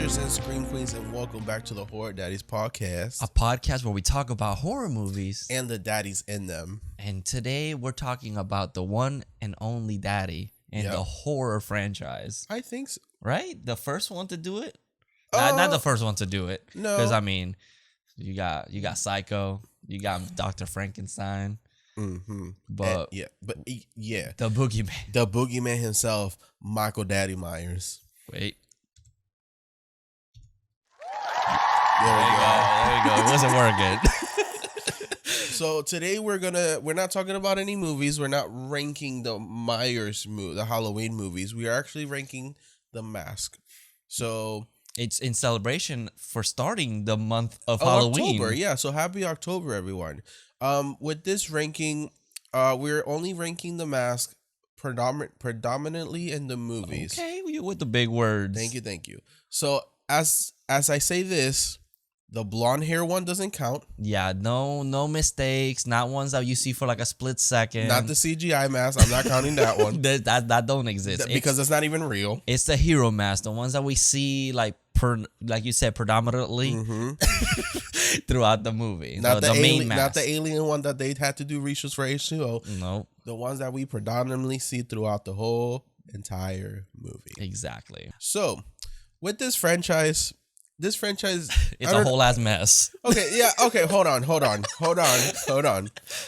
Screechers and Scream Queens, and welcome back to the Horror Daddies podcast. A podcast where we talk about horror movies. And the daddies in them. And today we're talking about the one and only daddy in the horror franchise. I think so. Right? The first one to do it? Not the first one to do it. No. Because, I mean, you got Psycho. You got Dr. Frankenstein. Mm-hmm. But the boogeyman. The boogeyman himself, Michael Daddy Myers. Wait. There we go. It wasn't working. So today we're not talking about any movies. We're not ranking the the Halloween movies. We are actually ranking The Mask. So it's in celebration for starting the month of Halloween. October, yeah. So happy October, everyone. With this ranking, we're only ranking The Mask predominantly in the movies. Okay, with the big words. Thank you. So as I say this, the blonde hair one doesn't count. Yeah, no mistakes. Not ones that you see for like a split second. Not the CGI mask. I'm not counting that one. that don't exist Because it's not even real. It's the hero mask, the ones that we see like you said, predominantly throughout the movie. Not the main mask. Not the alien one that they had to do reshoots for H2O. No, the ones that we predominantly see throughout the whole entire movie. Exactly. So with this franchise. It's a whole ass mess. Okay, yeah, okay, hold on.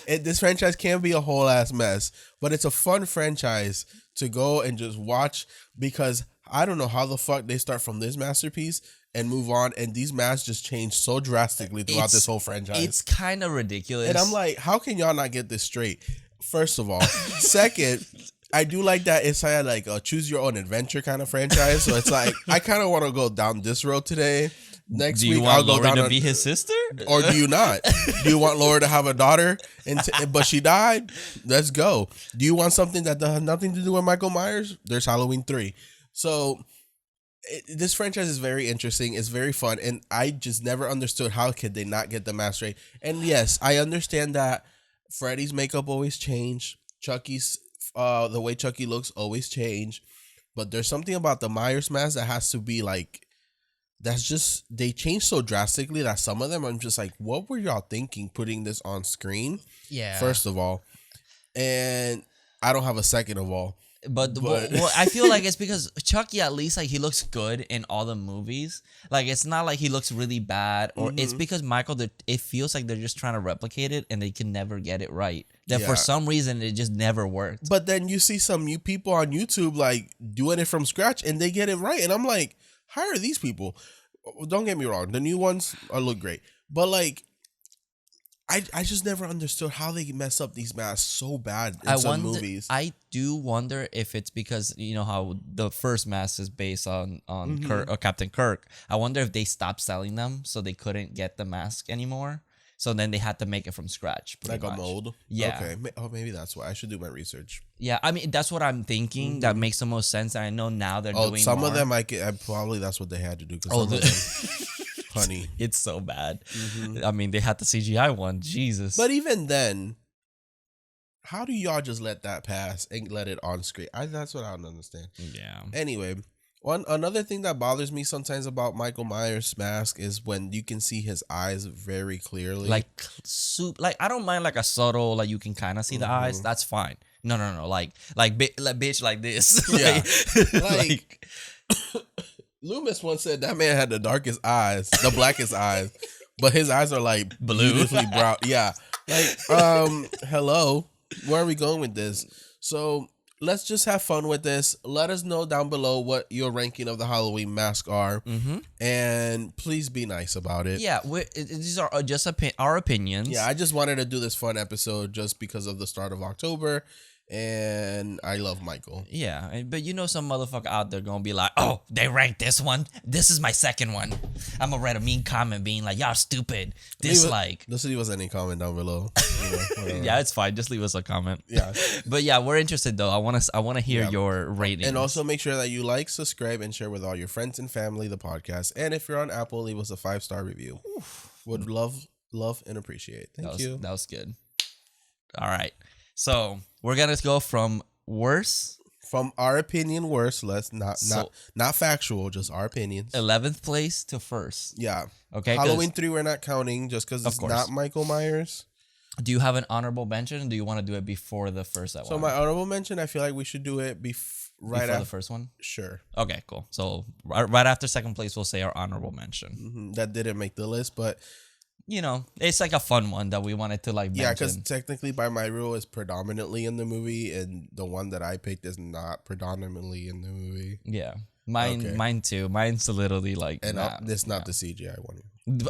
This franchise can be a whole ass mess, but it's a fun franchise to go and just watch because I don't know how the fuck they start from this masterpiece and move on, and these masks just change so drastically throughout this whole franchise. It's kind of ridiculous. And I'm like, how can y'all not get this straight? First of all. Second, I do like that it's like a choose your own adventure kind of franchise. So it's like, I kind of want to go down this road today. Next week, I'll go down to be his sister? Or do you not? Do you want Laura to have a daughter but she died? Let's go. Do you want something that has nothing to do with Michael Myers? There's Halloween 3. So this franchise is very interesting. It's very fun. And I just never understood how could they not get the mask right. And yes, I understand that Freddy's makeup always changed. Chucky's the way Chucky looks always change, but there's something about the Myers mask that has to be like, that's just, they change so drastically that some of them I'm just like, what were y'all thinking putting this on screen? Yeah. First of all, and I don't have a second of all. But I feel like it's because Chucky, at least, like, he looks good in all the movies. Like, it's not like he looks really bad, or it's because Michael, it feels like they're just trying to replicate it and they can never get it right. That for some reason it just never worked. But then you see some new people on YouTube like doing it from scratch and they get it right, and I'm like, hire these people. Don't get me wrong, the new ones look great, but like, I just never understood how they mess up these masks so bad in some movies. I do wonder if it's because, you know how the first mask is based on Kirk, or Captain Kirk. I wonder if they stopped selling them so they couldn't get the mask anymore. So then they had to make it from scratch. Like a mold? Yeah. Okay. Oh, maybe that's why. I should do my research. Yeah, I mean, that's what I'm thinking. That makes the most sense. And I know now they're doing some more. of them, I probably that's what they had to do. Honey. It's so bad. I mean, they had the CGI one. Jesus. But even then, how do y'all just let that pass and let it on screen? That's what I don't understand. Yeah. Anyway, another thing that bothers me sometimes about Michael Myers' mask is when you can see his eyes very clearly. Like I don't mind like a subtle, like you can kind of see the eyes. That's fine. No. Like bitch like this. Yeah. like Loomis once said that man had the darkest eyes, the blackest eyes, but his eyes are like blue, beautifully brown. Yeah. Like, hello, where are we going with this? So let's just have fun with this. Let us know down below what your ranking of the Halloween mask are, and please be nice about it. Yeah, these are just our opinions. Yeah, I just wanted to do this fun episode just because of the start of October. And I love Michael. Yeah, but you know some motherfucker out there gonna be like, oh, they ranked this one. This is my second one. I'm gonna write a mean comment being like, y'all stupid. Dislike. Just leave us any comment down below. Yeah, it's fine. Just leave us a comment. Yeah. But yeah, we're interested though. I wanna hear your ratings. And also make sure that you like, subscribe, and share with all your friends and family the podcast. And if you're on Apple, leave us a 5-star review. Would love and appreciate. Thank you. That was good. All right. So we're gonna go from worst From our opinion, worse. Let's not So- not factual, just our opinions. 11th place to first. Yeah. Okay. 'Cause Halloween 3 we're not counting just because it's course. not Michael Myers. Do you have an honorable mention? Or do you want to do it before the first So my honorable mention, I feel like we should do it right before after the first one? Sure. Okay, cool. So right after second place, we'll say our honorable mention. That didn't make the list, but You know, it's like a fun one that we wanted to like yeah, because mention. technically by my rule is predominantly in the movie, and the one that I picked is not predominantly in the movie. Yeah. Mine, Okay. mine too. Mine's literally like, And nah, it's not the CGI one.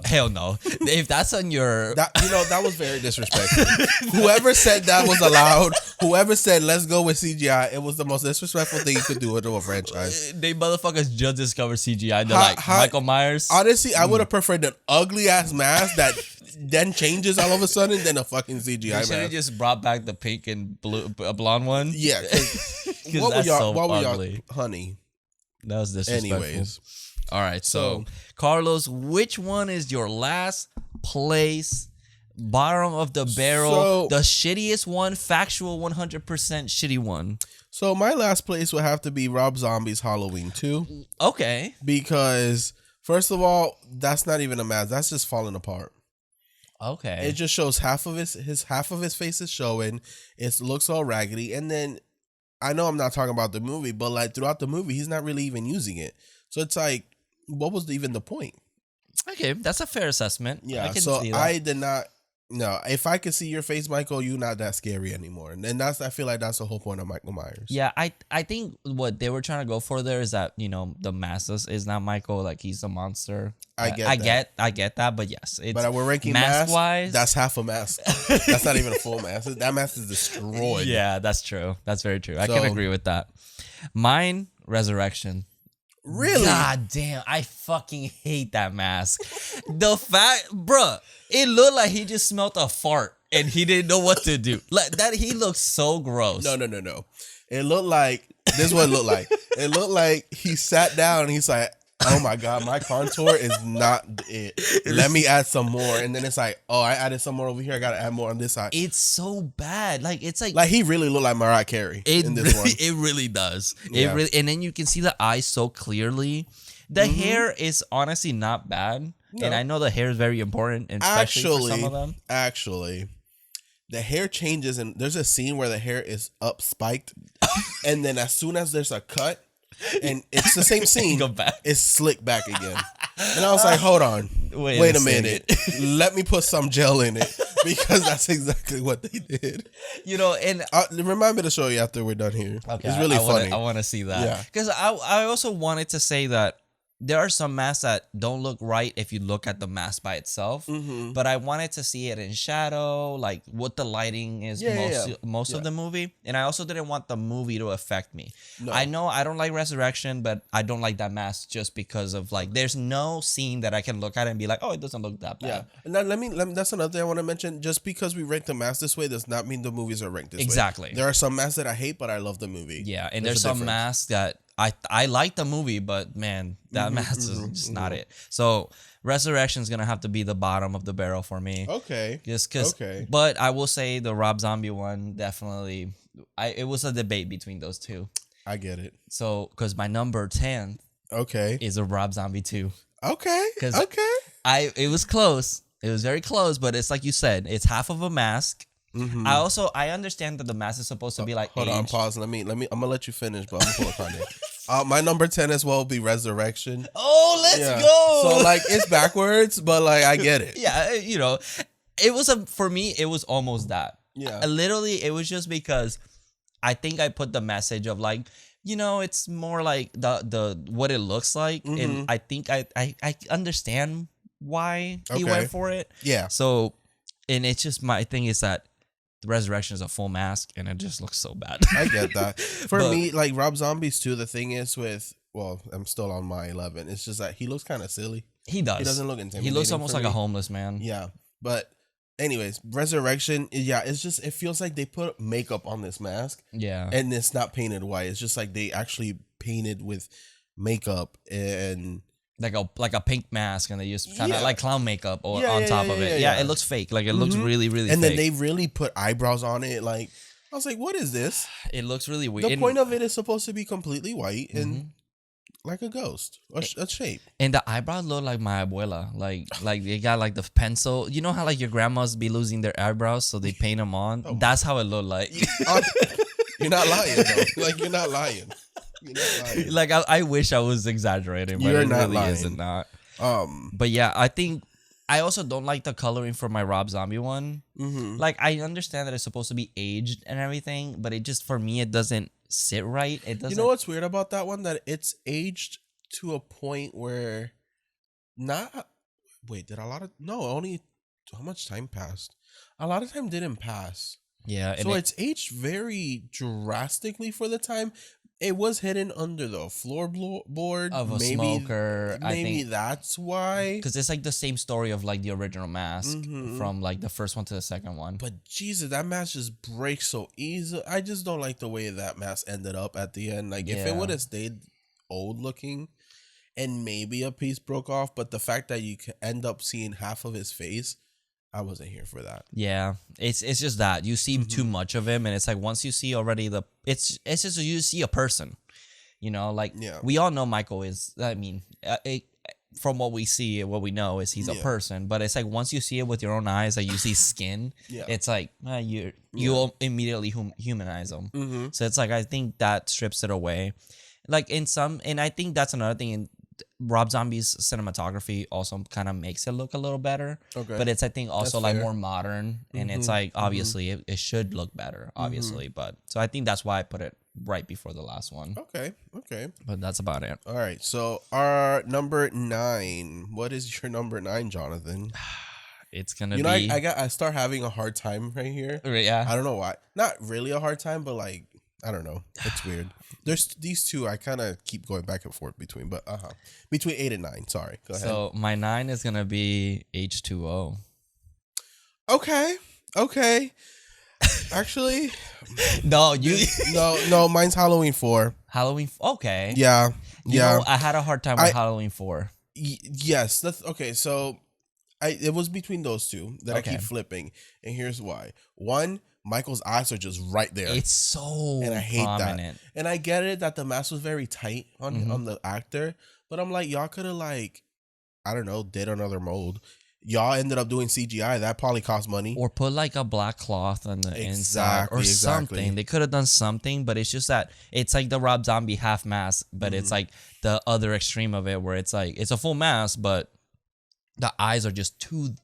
hell no. If that's on your, That was very disrespectful. Whoever said that was allowed, whoever said let's go with CGI, it was the most disrespectful thing you could do to a franchise. they motherfuckers just discovered CGI. They're How- like how- Michael Myers. Honestly, I would have preferred an ugly ass mask that then changes all of a sudden than a fucking They CGI should have mask. just brought back the pink and blue, blonde one. Yeah, 'Cause what were that's y'all? so What were y'all, ugly. honey? That was disrespectful. Anyways, All right, so Carlos, which one is your last place? Bottom of the barrel, So- the shittiest one, factual 100% shitty one. so my last place would have to be Rob Zombie's Halloween 2 Okay. because first of all, that's not even a mask. That's just falling apart. Okay. It just shows half of his face is showing. It looks all raggedy, and then I know I'm not talking about the movie, but like throughout the movie, he's not really even using it. So it's like, what was even the point? Okay, that's a fair assessment. Yeah. I can So see that. I did not. No, if I could see your face, Michael, you're not that scary anymore, and I feel like that's the whole point of Michael Myers. Yeah, I think what they were trying to go for there is that, you know, the mask is not Michael, like he's a monster. I get that, but yes, it's But we're ranking mask mask wise. That's half a mask. That's not even a full mask. That mask is destroyed. Yeah, that's true. That's very true. I can So- agree with that. Mine, Resurrection. Really? God damn, I fucking hate that mask. The fact, bruh, it looked like he just smelled a fart and he didn't know what to do. Like that, he looks so gross. No. It looked like this is what it looked like. It looked like he sat down and he's like, oh my God, my contour is not it. Let me add some more. And then it's like, oh, I added some more over here. I gotta add more on this side. It's so bad. Like it's like Like he really looked like Mariah Carey in this one. it really does. Yeah. It really, and then you can see the eyes so clearly. The hair is honestly not bad, No. and I know the hair is very important, and especially for some of them. Actually, the hair changes and there's a scene where the hair is up spiked. And then as soon as there's a cut, and it's the same scene, Go back. it's slicked back again. And I was like, hold on. Wait a minute. Let me put some gel in it because that's exactly what they did. You know, and Remind me to show you after we're done here. okay, It's really funny. I want to see that. Yeah. Because I also wanted to say that there are some masks that don't look right if you look at the mask by itself. Mm-hmm. But I wanted to see it in shadow, like what the lighting is most of the movie. And I also didn't want the movie to affect me. No. I know I don't like Resurrection, but I don't like that mask just because of like there's no scene that I can look at and be like, oh, it doesn't look that bad. Yeah. And now let me that's another thing I want to mention. Just because we rank the masks this way does not mean the movies are ranked this Exactly. way. There are some masks that I hate, but I love the movie. Yeah, and There's there's a some difference. masks that I like the movie, but man, that mask is just not it. So Resurrection's gonna have to be the bottom of the barrel for me. Okay. Just cause, Okay. but I will say the Rob Zombie one definitely. It was a debate between those two. I get it. So, cause my number 10 Okay. is a Rob Zombie 2. Okay. 'Cause Okay. It was close. It was very close, but it's like you said, it's half of a mask. Mhm. I understand that the mask is supposed to be like Hold on, aged. pause. Let me. I'm gonna let you finish, but I'm gonna pull a Kanye. My number 10 as well will be Resurrection. Oh, let's Yeah. go! So like it's backwards, but like I get it. Yeah, you know, it was for me, it was almost that. Yeah. Literally, it was just because I think I put the message of like, you know, it's more like the what it looks like, Mhm. and I think I understand why he Okay. went for it. Yeah. So, and it's just my thing is that the Resurrection is a full mask, and it just looks so bad. I get that. For But- me, like Rob Zombies too, the thing is I'm still on my 11. It's just that he looks kind of silly. He does. He doesn't look He intimidating. looks almost for like a me. homeless man. Yeah. But anyways, Resurrection, yeah, it feels like they put makeup on this mask Yeah. and it's not painted white. It's just like they actually painted with makeup and like a pink mask, and they use kind of Yeah. like clown makeup Yeah, on yeah, top yeah, of yeah, it. yeah. Yeah, it looks fake. Like it looks Mhm. really, really and fake. then they really put eyebrows on it. Like I was like, what is this? It looks really weird. The point of it is supposed to be completely white and Mhm. like a ghost, a shape. And the eyebrows look like my abuela. Like they got like the pencil. You know how like your grandmas be losing their eyebrows, so they paint them on. Oh. That's how it looked like. You're not lying, though. Like, you're not lying. You're not lying. Like I wish I was exaggerating, but You're it not really lying. isn't not. Um, But yeah, I think I also don't like the coloring for my Rob Zombie one. mhm. Like I understand that it's supposed to be aged and everything, but it just for me it doesn't sit right. It doesn't. You know what's weird about that one? That it's aged to a point where not. Wait, did a lot of no? Only how much time passed? A lot of time didn't pass. Yeah, and So it's aged very drastically for the time. It was hidden under the floorboard of a maybe, smoker. I Maybe think that's why. because it's like the same story of like the original mask Mhm. from like the first one to the second one. But Jesus, that mask just breaks so easy. I just don't like the way that mask ended up at the end. Like if it Yeah. would have stayed old looking, and maybe a piece broke off, but the fact that you could end up seeing half of his face, I wasn't here for that. Yeah, it's just that you see too Mhm. much of him, and it's like once you see already it's just you see a person, you know. Like Yeah. we all know Michael is. I mean, from what we see, what we know is he's a Yeah. person. But it's like once you see it with your own eyes, like you see skin, Yeah. it's like you immediately humanize him. Mm-hmm. So it's like I think that strips it away. Like in some, and I think that's another thing. In Rob Zombie's cinematography also kind of makes it look a little better. Okay. But it's I think also That's like fair. more modern, and it's Mhm, like obviously it should look better, Mm-hmm. obviously. But so I think that's why I put it right before the last one. Okay. Okay. But that's about it. All right. So our number 9. What is your number 9, Jonathan? It's gonna You know, be I start having a hard time right here. yeah. I don't know why. Not really a hard time, but like I don't know. It's weird. There's these two I kind of keep going back and forth between, but between 8 and 9. Sorry. Go ahead. So my 9 is gonna be H2O. Okay. Okay. Actually, No, you no. Mine's Halloween 4. Halloween. Okay. Yeah. You Yeah. know, I had a hard time with Halloween 4. Yes. That's okay. So, it was between those two that I Okay. keep flipping, and here's why. One, Michael's eyes are just right there. It's so And I hate that. prominent. And I get it that the mask was very tight Mhm. on the actor, but I'm like, y'all could have like, I don't know, did another mold. Y'all ended up doing CGI. That probably cost money. Or put like a black cloth on the inside or Exactly. something. They could have done something, but it's just that it's like the Rob Zombie half mask, but it's Mm-hmm. like the other extreme of it where it's like it's a full mask, but the eyes are just too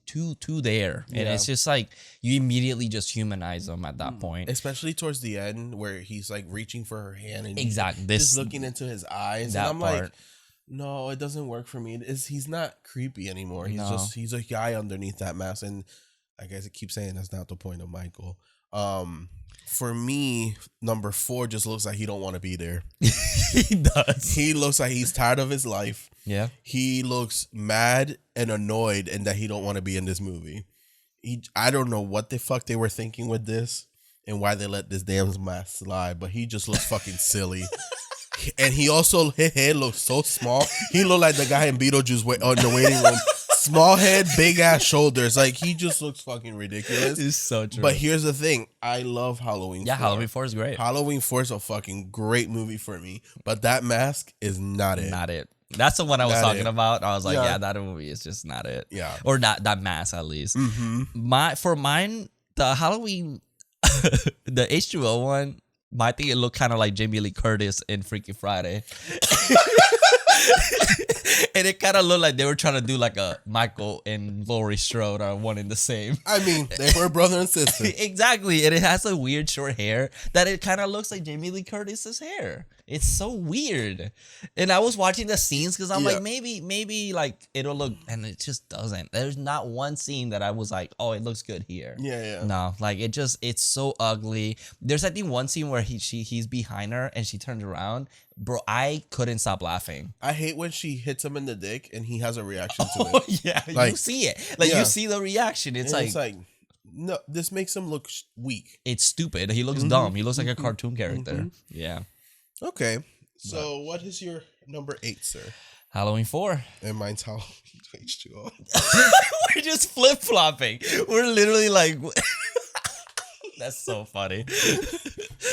there. And Yeah. it's just like you immediately just humanize them at that point. Especially towards the end where he's like reaching for her hand and Exactly. just looking into his eyes. that And I'm like, part. no, it doesn't work for me. He's not creepy anymore. No. He's a guy underneath that mask. And I guess I keep saying that's not the point of Michael. For me, number 4 just looks like he don't want to be there. He does. He looks like he's tired of his life. Yeah. He looks mad and annoyed and that he don't want to be in this movie. I don't know what the fuck they were thinking with this and why they let this damn mask slide, but he just looks fucking silly. And he also, his head looks so small. He looked like the guy in Beetlejuice on the waiting room. Small head, big ass shoulders. Like, he just looks fucking ridiculous. It's so true. But here's the thing. I love Halloween 4. Halloween 4 is great. Halloween 4 is a fucking great movie for me. But that mask is not it. Not it. That's the one I was Not talking it. about. I was like, Yeah. yeah, that movie is just not it. Yeah. Or not that mask at least. Mm-hmm. For mine, the Halloween, the H2O one, I think it looked kind of like Jamie Lee Curtis in Freaky Friday. And it kind of looked like they were trying to do like a Michael and Laurie Strode are one in the same. I mean, they were brother and sister. Exactly. And it has a weird short hair that it kind of looks like Jamie Lee Curtis's hair. It's so weird. And I was watching the scenes because I'm Yeah. like, maybe like it'll look, and it just doesn't. There's not one scene that I was like, oh, it looks good here. Yeah. No, like it's so ugly. There's I think one scene where he's behind her and she turns around. Bro, I couldn't stop laughing. I hate when she hits him in the dick and he has a reaction to Oh it. yeah, Like- you see it. Like Yeah. you see the reaction. It's And like no, this makes him look weak. it's stupid. He looks Mhm. dumb. He looks like a cartoon character. Mhm. Yeah. Okay. So what is your number 8, sir? Halloween 4. And mine's Halloween H2O. We're just flip flopping. We're literally like That's so funny.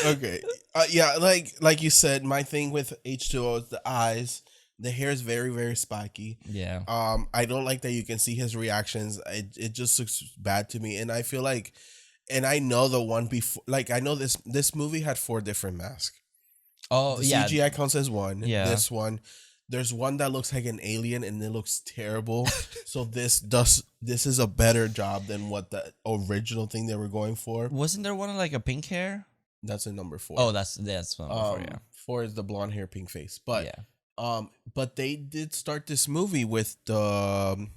Okay. Yeah, like you said, my thing with H2O is the eyes. The hair is very, very spiky. Yeah. I don't like that you can see his reactions. It just looks bad to me. And I feel like, and I know the one before, like I know this movie had 4 different masks. Oh, The yeah. CGI counts as one. Yeah. This one. There's one that looks like an alien and it looks terrible. So this is a better job than what the original thing they were going for. Wasn't there one like a pink hair? That's in number 4. Oh, that's number 4, yeah. 4 is the blonde hair, pink face. But Yeah. but they did start this movie with the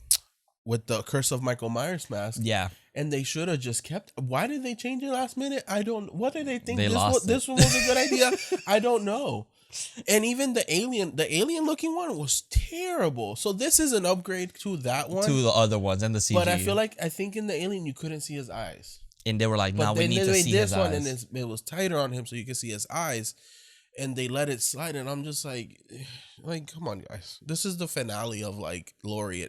Curse of Michael Myers mask. Yeah. And they should have just kept. Why did they change it last minute? I don't. What did they think? They lost this one was a good idea. I don't know. And even the alien looking one was terrible. So this is an upgrade to that one. To the other ones and the CG. But I think in the alien you couldn't see his eyes. And they were like, But "Now we then need they to made see this his one, eyes." and it was tighter on him so you could see his eyes. And they let it slide, and I'm just like, come on, guys. This is the finale of like Laurie,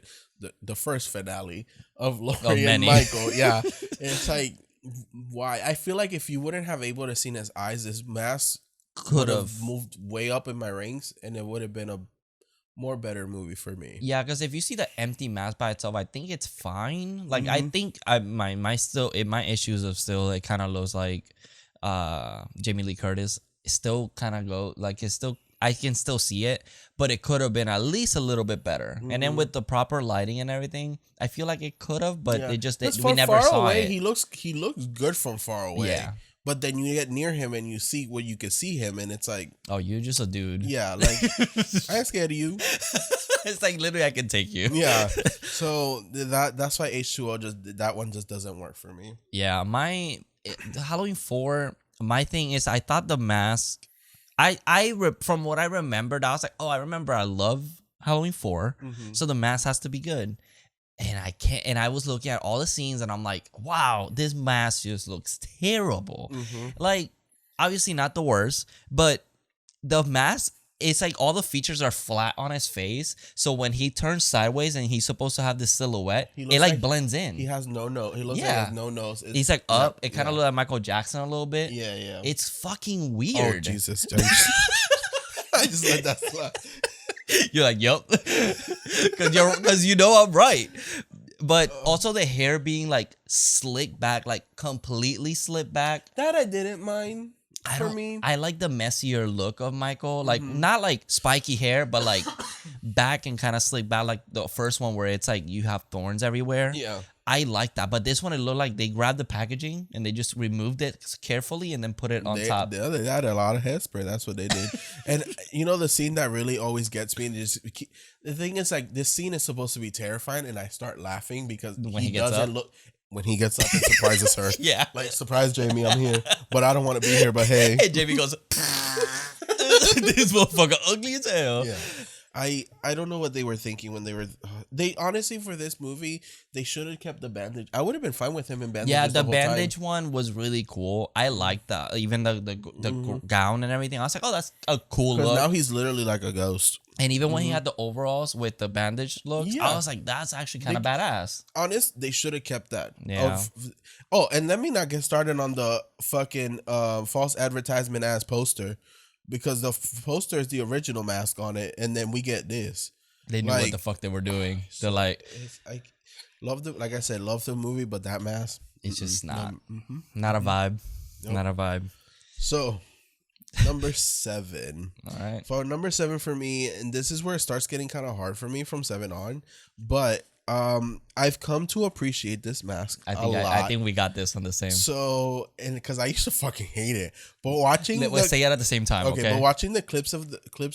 the first finale of Laurie and Michael. Yeah, it's like, why? I feel like if you wouldn't have able to see his eyes, this mask could have moved way up in my ranks, and it would have been a more better movie for me. Yeah, because if you see the empty mask by itself, I think it's fine. Like I Mhm. think my issues of still it kind of looks like Jamie Lee Curtis still kind of go like it's still I can still see it, but it could have been at least a little bit better. And then Mhm. with the proper lighting and everything, I feel like it could have, but Yeah. it just 'Cause we from never far saw away, it. He looks good from far away. Yeah. But then you get near him and you see where you can see him, and it's like, Oh, you're just a dude. yeah, like I ain't scared of you. It's like literally I can take you. Yeah. So that's why H2O that one just doesn't work for me. Yeah, the Halloween 4, my thing is I thought the mask from what I remembered, I was like, "Oh, I remember I love Halloween 4." Mhm. So the mask has to be good. And I can't and I was looking at all the scenes and I'm like, "Wow, this mask just looks terrible." Mhm. Like obviously not the worst, but the mask, it's like all the features are flat on his face. So when he turns sideways and he's supposed to have this silhouette, He it looks like like blends in. He has no nose. He looks like he Yeah. has no nose. He's like up. Yeah, It kind of yeah. looks like Michael Jackson a little bit. Yeah, yeah. It's fucking Oh weird. Jesus! I just let that slide. You're like, yup. Because you know I'm right. But also the hair being like slicked back, like completely slicked back. That I didn't mind. For me, I like the messier look of Michael. Like Mhm. not like spiky hair, but like back and kind of slick back, like the first one where it's like you have thorns everywhere. yeah. I like that. But this one, it looked like they grabbed the packaging and they just removed it carefully and then put it on top. They had a lot of hairspray. That's what they did. And you know the scene that really always gets me. The thing is, like, this scene is supposed to be terrifying, and I start laughing because When he gets doesn't up? look. When he gets up and surprises her, Yeah. like, surprise Jamie, I'm here, but I don't want to be here. But hey, And Jamie goes, this motherfucker ugly as hell. yeah. I don't know what they were thinking when they honestly, for this movie, they should have kept the bandage. I would have been fine with him in bandage. Yeah, the bandage one was really cool. I liked that. Even the gown and everything. I was like, oh, that's a cool Because look. now he's literally like a ghost. And even when he had the overalls with the bandage looks, Yeah. I was like, that's actually kind of badass. Honest, they should have kept that. Yeah. Oh, and let me not get started on the fucking false advertisement ass poster, because the poster is the original mask on it, and then we get this. They knew what Like, the fuck they were doing. They're like, It's like, like I said, love the movie, but that mask, it's just not Mhm. not a vibe. Nope. Not a vibe. So, number 7. All right. For number 7 for me, and this is where it starts getting kind of hard for me from 7 on, but I've come to appreciate this mask a lot. I think we got this on the same. So, and because I used to fucking hate it, but watching Let's say it at the same time, okay? but watching the clips,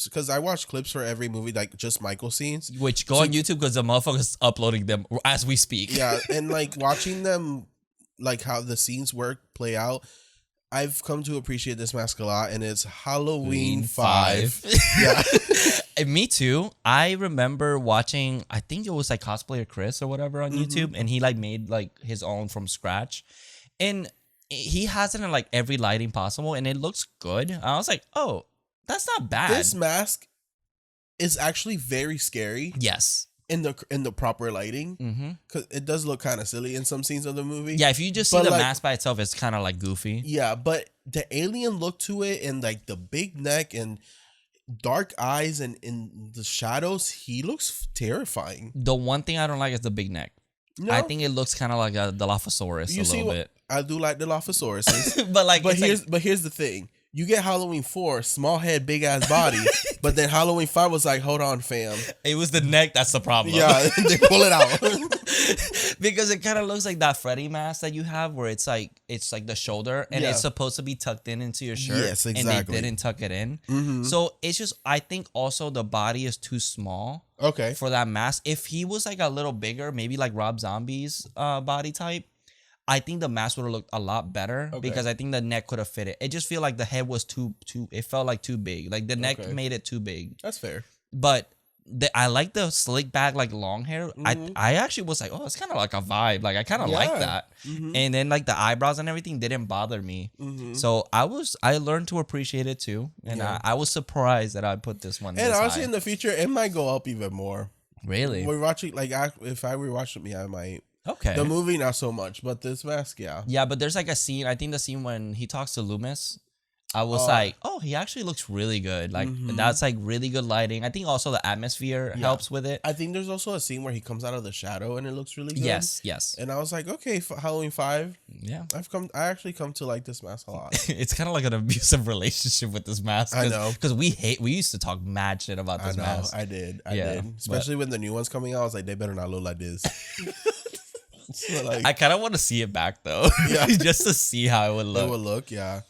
because I watch clips for every movie, like just Michael scenes. Which go on YouTube because the motherfucker's uploading them as we speak. Yeah, and like watching them, like how the scenes play out. I've come to appreciate this mask a lot, and it's Halloween 5. Yeah. And me too. I remember watching, I think it was like Cosplayer Chris or whatever on YouTube, and he like made like his own from scratch. And he has it in like every lighting possible, and it looks good. I was like, oh, that's not bad. This mask is actually very scary. Yes. in the proper lighting, Mm-hmm. because it does look kind of silly in some scenes of the movie. Yeah, if you just see But, the like- mask by itself, it's kind of like goofy. Yeah, but the alien look to it and like the big neck and dark eyes and in the shadows, he looks terrifying. The one thing I don't like is the big neck. No, I think it looks kind of like a Dilophosaurus you a see little what bit. I do like the Dilophosaurus. But like, But it's here's the thing. You get Halloween 4, small head, big ass body, but then Halloween 5 was like, hold on, fam. it was the neck that's the problem. Yeah, they pull it out. Because it kind of looks like that Freddy mask that you have, where it's like the shoulder and Yeah. it's supposed to be tucked in into your shirt. Yes, exactly. And they didn't tuck it in. Mhm. So it's just, I think also the body is too small Okay. for that mask. If he was like a little bigger, maybe like Rob Zombie's body type, I think the mask would have looked a lot better Okay. because I think the neck could have fit it. It just feel like the head was too. It felt like too big. Like the neck Okay. made it too big. That's fair. But I like the slick back, like long hair. Mhm. I actually was like, oh, it's kind of like a vibe. Like I kind of like Yeah. that. Mhm. And then like the eyebrows and everything didn't bother me. Mhm. So I learned to appreciate it too, and Yeah. I was surprised that I put this one. And this honestly, high. in the future, it might go up even more. Really, We're watching, like, if I rewatch it, I might. okay. The movie, not so much, but this mask, yeah. Yeah, but there's like a scene. I think the scene when he talks to Loomis, I was Oh. like, oh, he actually looks really good. Like Mhm. that's like really good lighting. I think also the atmosphere Yeah. helps with it. I think there's also a scene where he comes out of the shadow and it looks really good. Yes. And I was like, okay, for Halloween 5, Yeah. I actually come to like this mask a lot. It's kind of like an abusive relationship with this mask. I know. Because we used to talk mad shit about I this know, mask. I did. Yeah, did. Especially when the new one's coming out, I was like, they better not look like this. So, like, I kind of want to see it back though. Yeah. Just to see how it would it look. will look, yeah.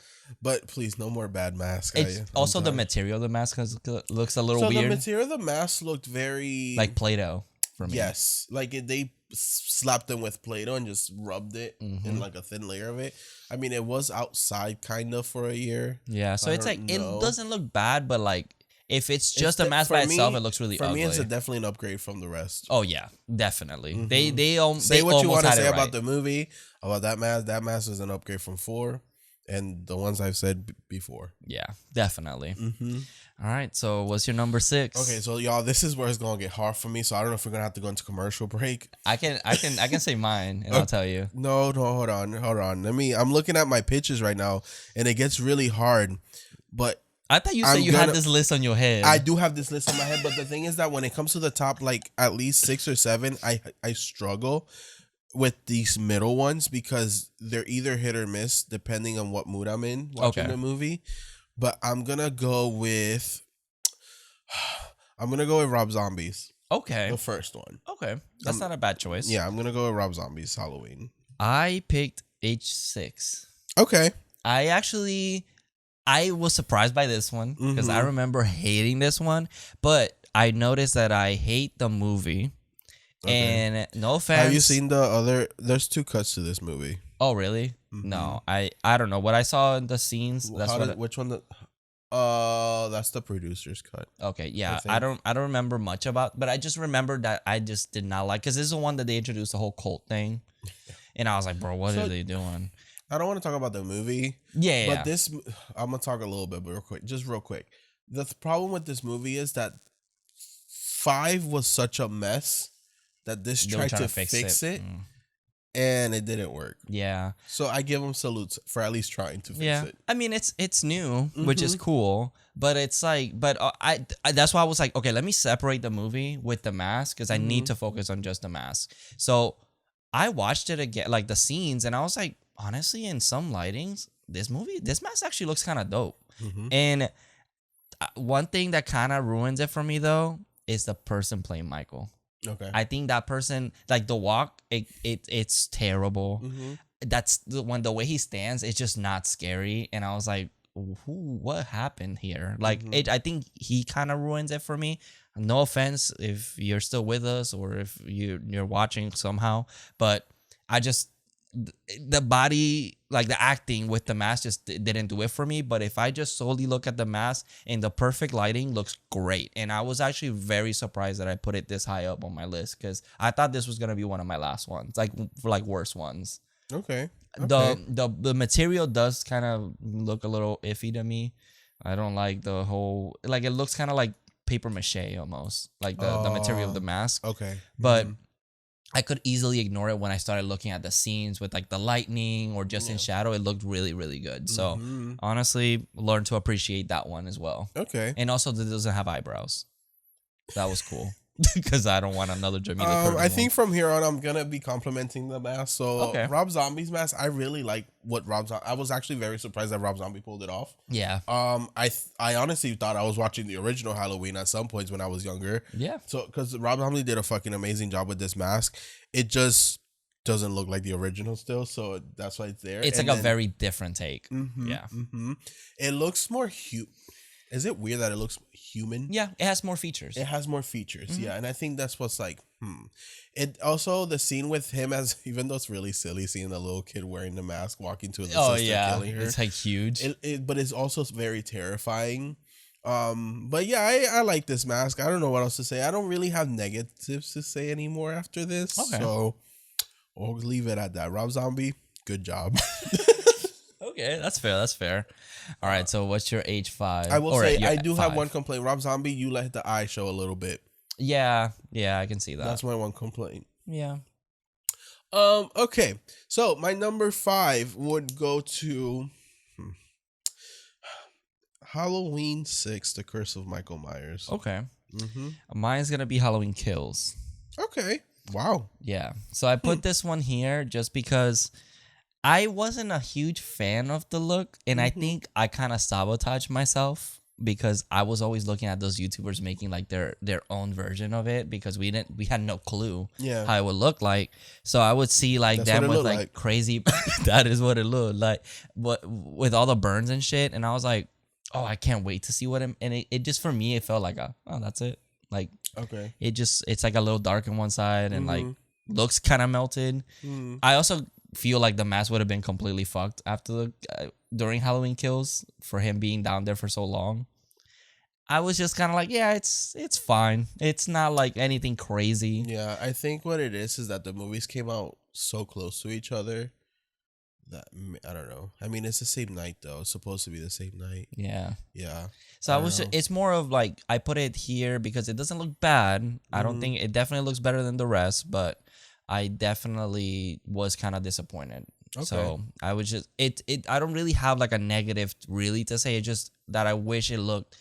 But please, no more bad mask. It's also the material of the mask looks a little So weird. the material of the mask looked very Like Play-Doh for me. yes, like they slapped them with Play-Doh and just rubbed it in Mhm. like a thin layer of it. I mean, it was outside kind of for a year. Yeah. So I it's like, don't know. it doesn't look bad, but like if it's just a de- mask for by itself, me- it looks really For ugly. me, it's definitely an upgrade from the rest. Oh yeah, definitely. Mhm. They Say they what you almost want to had it say about right. the movie, about that mask. That mask is an upgrade from 4, and the ones I've said before. Yeah, definitely. Mm-hmm. All right. So what's your number 6? Okay, so y'all, this is where it's gonna get hard for me. So I don't know if we're gonna have to go into commercial break. I can say mine and I'll tell you. No, hold on. I'm looking at my pitches right now, and it gets really hard. But I thought you said I'm you had gonna- this list on your head. I do have this list in my head. But the thing is that when it comes to the top, like at least 6 or 7, I struggle with these middle ones because they're either hit or miss depending on what mood I'm in watching Okay. the movie. But I'm gonna go with Rob Zombie's, Okay. the first one. Okay. That's not a bad choice. Yeah, I'm gonna go with Rob Zombie's Halloween. I picked H6. Okay. I was surprised by this one because I Mhm. remember hating this one, but I noticed that I hate the movie. Okay. And no offense. Have you seen the other? There's 2 cuts to this movie. Oh, really? Mhm. No, I don't know what I saw in the scenes. That's what. Which one? That's the producer's cut. Okay, yeah, think. I don't remember much about, but I just remember that I just did not like because this is the one that they introduced the whole cult thing, and I was like, bro, what So- are they doing? I don't want to talk about the movie, Yeah, but this I'm gonna talk a little bit, but real quick. The problem with this movie is that 5 was such a mess that this They were tried trying to fix it, Mm. and it didn't work. Yeah, So I give them salutes for at least trying to fix it. I mean, it's new, which is Mhm. cool, but it's like, but I that's why I was like, okay, let me separate the movie with the mask because I need Mhm. to focus on just the mask. So I watched it again, like the scenes, and I was like, honestly, in some lightings, this mask actually looks kind of dope. Mhm. And one thing that kind of ruins it for me though is the person playing Michael. Okay. I think that person, like the walk, it's terrible. Mhm. That's the way he stands, it's just not scary. And I was like, what happened here? Like Mhm. I think he kind of ruins it for me. No offense if you're still with us or if you're watching somehow, but I just the body, like the acting with the mask just didn't do it for me. But if I just solely look at the mask and the perfect lighting looks great, and I was actually very surprised that I put it this high up on my list because I thought this was gonna be one of my last ones, like for like worst ones. Okay. The material does kind of look a little iffy to me. I don't like the whole, like it looks kind of like paper mache almost, like the material of the mask. Okay. But I could easily ignore it when I started looking at the scenes with like the lightning or just in shadow. It looked really, really good. So honestly, learn to appreciate that one as well. Okay. And also, that it doesn't have eyebrows. That was cool because I don't want another Jamie Lee Curtis I think from here on, I'm gonna be complimenting the mask. So Okay. Rob Zombie's mask, I really like what I was actually very surprised that Rob Zombie pulled it off. Yeah. I honestly thought I was watching the original Halloween at some points when I was younger. Yeah. So because Rob Zombie did a fucking amazing job with this mask, it just doesn't look like the original still. So that's why it's there. It's And like a then- very different take. Yeah. It looks more Is it weird that it looks human? Yeah. It has more features. It has more features, yeah, and I think that's what's like. It also the scene with him as even though it's really silly seeing the little kid wearing the mask walking to his sister killing her. It's like huge. But it's also very terrifying. But yeah, I like this mask. I don't know what else to say. I don't really have negatives to say anymore after this. Okay. So we'll leave it at that. Rob Zombie, good job. Okay, that's fair. That's fair. All right. So what's your H5? I will Or say your I do have 5. one complaint. Rob Zombie, you let the eye show a little bit. Yeah. Yeah. I can see that. That's my one complaint. Yeah. Okay. So my number 5 would go to Halloween 6, The Curse of Michael Myers. Okay. Mm-hmm. Mine's gonna be Halloween Kills. Okay. Wow. Yeah. So I put this one here just because I wasn't a huge fan of the look, and I think I kind of sabotaged myself because I was always looking at those YouTubers making like their own version of it because we had no clue how it would look like. So I would see like That's them what it with looked like crazy that is what it looked like, but with all the burns and shit, and I was like, oh, I can't wait to see what and it just for me it felt like oh, that's it. Like Okay. it's like a little dark on one side and like looks kind of melted. I also feel like the mask would have been completely fucked after the during Halloween Kills for him being down there for so long. I was just kind of like, yeah, it's fine. It's not like anything crazy. Yeah, I think what it is that the movies came out so close to each other that I don't know. I mean, it's the same night though. It's supposed to be the same night. Yeah. Yeah. So I was. It's more of like I put it here because it doesn't look bad. I don't think it definitely looks better than the rest, but I definitely was kind of disappointed. Okay. So I was just it. I don't really have like a negative really to say. It's just that I wish it looked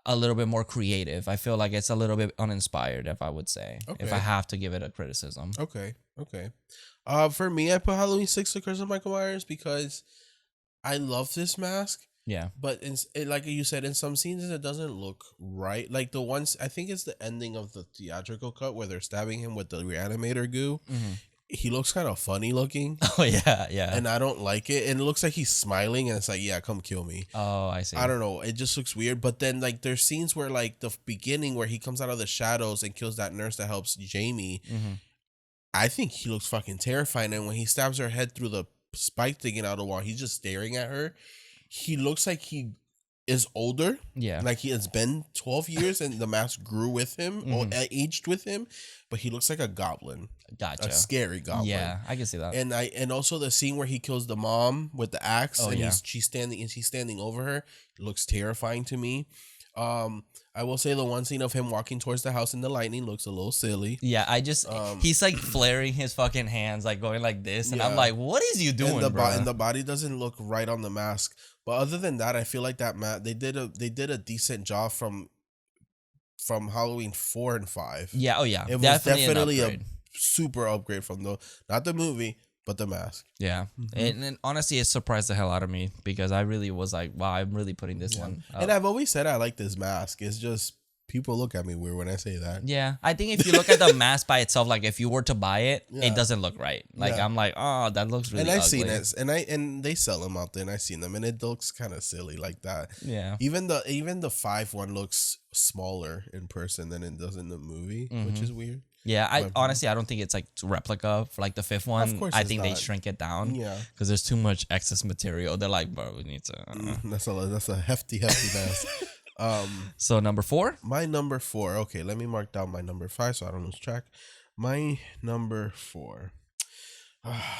a little bit more creative. I feel like it's a little bit uninspired, if I would say, if I have to give it a criticism. Okay. For me, I put Halloween 6, The Curse of Michael Myers because I love this mask. Yeah. But like you said, in some scenes it doesn't look right. Like the ones, I think it's the ending of the theatrical cut where they're stabbing him with the reanimator goo. He looks kind of funny looking. Oh yeah. And I don't like it. And it looks like he's smiling and it's like, yeah, come kill me. Oh, I see. I don't know. It just looks weird. But then like there's scenes where like the beginning where he comes out of the shadows and kills that nurse that helps Jamie. I think he looks fucking terrifying. And when he stabs her head through the spike thinking out of the wall, he's just staring at her. He looks like he is older. Yeah. Like he has been 12 years and the mask grew with him or aged with him. But he looks like a goblin. Gotcha. A scary goblin. Yeah, I can see that. And also the scene where he kills the mom with the axe and yeah. she's standing over her. It looks terrifying to me. I will say the one scene of him walking towards the house in the lightning looks a little silly. Yeah, I just he's like flaring his fucking hands, like going like this, and I'm like, what is you doing, and bro? And the body doesn't look right on the mask. But other than that, I feel like that they did a decent job from Halloween 4 and 5. Yeah, oh yeah, it was definitely a super upgrade from not the movie, but the mask. Yeah, and honestly, it surprised the hell out of me because I really was like, wow, I'm really putting this one up. And I've always said I like this mask. It's just people look at me weird when I say that. Yeah, I think if you look at the mask by itself, like if you were to buy it, it doesn't look right. Like I'm like, oh, that looks really. And I've ugly. seen it, and they sell them out there, and I've seen them, and it looks kind of silly like that. Yeah. Even the 5 one looks smaller in person than it does in the movie, which is weird. Yeah, I honestly I don't think it's like replica for like the 5th one. Of course I it's think they not. shrink it down. Yeah, because there's too much excess material. They're like, bro, we need to. That's a hefty mask. So number 4. My number 4. Okay, let me mark down my number 5 so I don't lose track. My number 4.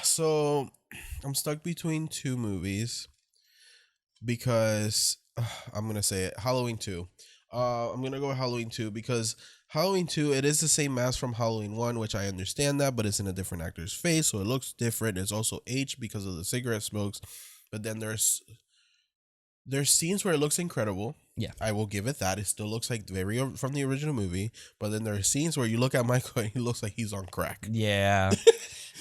So I'm stuck between 2 movies because I'm gonna say it. Halloween 2. I'm gonna go with Halloween 2 because Halloween 2 it is the same mask from Halloween 1, which I understand that, but it's in a different actor's face, so it looks different. It's also aged because of the cigarette smokes, but then there's scenes where it looks incredible. Yeah. I will give it that. It still looks like very from the original movie, but then there are scenes where you look at Michael and he looks like he's on crack. Yeah.